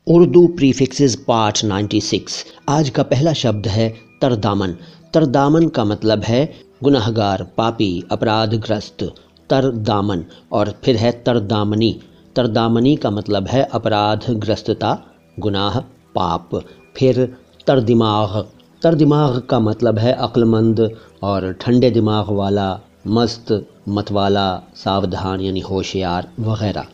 Urdu prefixes part 96। आज का पहला शब्द है तरदामन। तरदामन का मतलब है गुनहगार, पापी, अपराधग्रस्त। तरदामन। और फिर है तरदामनी। तरदामनी का मतलब है अपराधग्रस्तता, गुनाह, पाप। फिर तरदिमाग। तरदिमाग का मतलब है अक्लमंद और ठंडे दिमाग वाला, मस्त, मतवाला, सावधान यानी होशियार वगैरह।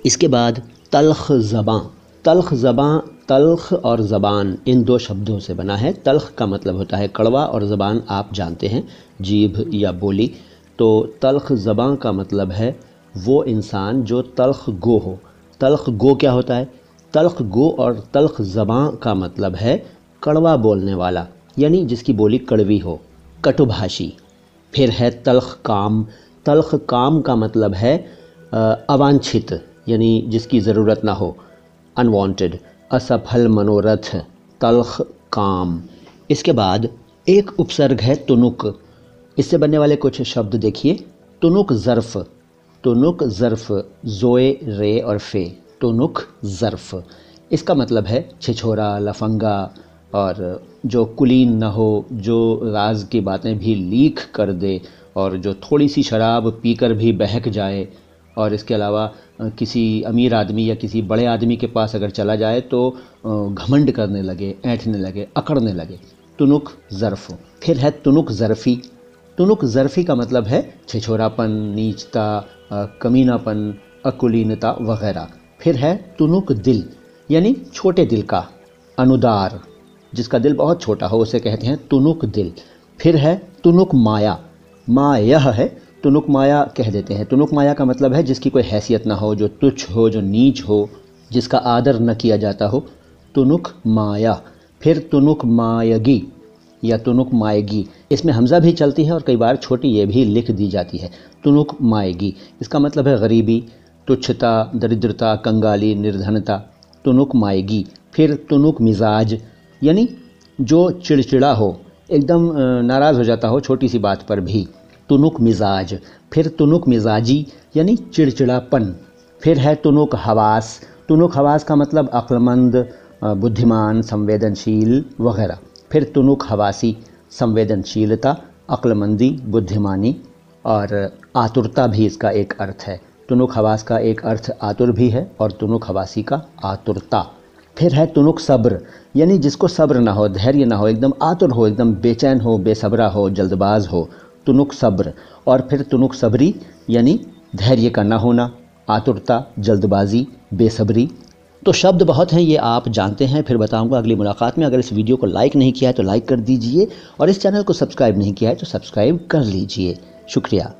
इसके बाद तल्ख ज़बां। तल्ख ज़बां, तल्ख और ज़बान इन दो शब्दों से बना है। तल्ख का मतलब होता है कड़वा और ज़बान आप जानते हैं जीभ या बोली। तो तल्ख ज़बां का मतलब है वो इंसान जो तल्ख गो हो। तल्ख गो क्या होता है? तल्ख गो और तल्ख ज़बां का मतलब है कड़वा बोलने वाला, यानी जिसकी बोली कड़वी हो, कटुभाषी। फिर है तल्ख काम। तल्ख काम का मतलब है अवांछित, यानी जिसकी ज़रूरत ना हो, अनवांटेड, असफल मनोरथ, तल्ख काम। इसके बाद एक उपसर्ग है तुनुक। इससे बनने वाले कुछ शब्द देखिए। तुनुक ज़र्फ़। तुनुक ज़र्फ़, ज़ोए, रे और फे। तुनुक ज़र्फ़, इसका मतलब है छिछोरा, लफंगा और जो कुलीन न हो, जो राज की बातें भी लीक कर दे और जो थोड़ी सी शराब पीकर भी बहक जाए। और इसके अलावा किसी अमीर आदमी या किसी बड़े आदमी के पास अगर चला जाए तो घमंड करने लगे, ऐंठने लगे, अकड़ने लगे। तुनुक ज़र्फ़। फिर है तुनुक ज़र्फ़ी। तुनुक ज़र्फ़ी का मतलब है छिछोरापन, नीचता, कमीनापन, अकुलीनता वगैरह। फिर है तुनुक दिल, यानी छोटे दिल का, अनुदार, जिसका दिल बहुत छोटा हो उसे कहते हैं तुनुक दिल। फिर है तुनुक माया। माया है, तुनुक माया कह देते हैं। तुनुक माया का मतलब है जिसकी कोई हैसियत ना हो, जो तुच्छ हो, जो नीच हो, जिसका आदर न किया जाता हो। तुनुक माया। फिर तुनुक मायगी या तुनुक मायगी, इसमें हमज़ा भी चलती है और कई बार छोटी ये भी लिख दी जाती है। तुनुक मायगी, इसका मतलब है गरीबी, तुच्छता, दरिद्रता, कंगाली, निर्धनता। तुनुक मायगी। फिर तुनुक मिजाज, यानी जो चिड़चिड़ा हो, एकदम नाराज़ हो जाता हो छोटी सी बात पर भी, तुनुक मिजाज। फिर तुनुक मिजाजी, यानी चिड़चिड़ापन। फिर है तुनुक हवास। तुनुक हवास का मतलब अक्लमंद, बुद्धिमान, संवेदनशील वगैरह। फिर तुनुक हवासी, संवेदनशीलता, अक्लमंदी, बुद्धिमानी और आतुरता भी इसका एक अर्थ है। तुनुक हवास का एक अर्थ आतुर भी है और तुनुक हवासी का आतुरता। फिर है तुनुक सब्र, यानी जिसको सब्र ना हो, धैर्य ना हो, एकदम आतुर हो, एकदम बेचैन हो, बेसब्रा हो, जल्दबाज हो, तुनुक सब्र। और फिर तुनुक सबरी, यानी धैर्य का ना होना, आतुरता, जल्दबाजी, बेसब्री। तो शब्द बहुत हैं, ये आप जानते हैं। फिर बताऊंगा अगली मुलाकात में। अगर इस वीडियो को लाइक नहीं किया है तो लाइक कर दीजिए और इस चैनल को सब्सक्राइब नहीं किया है तो सब्सक्राइब कर लीजिए। शुक्रिया।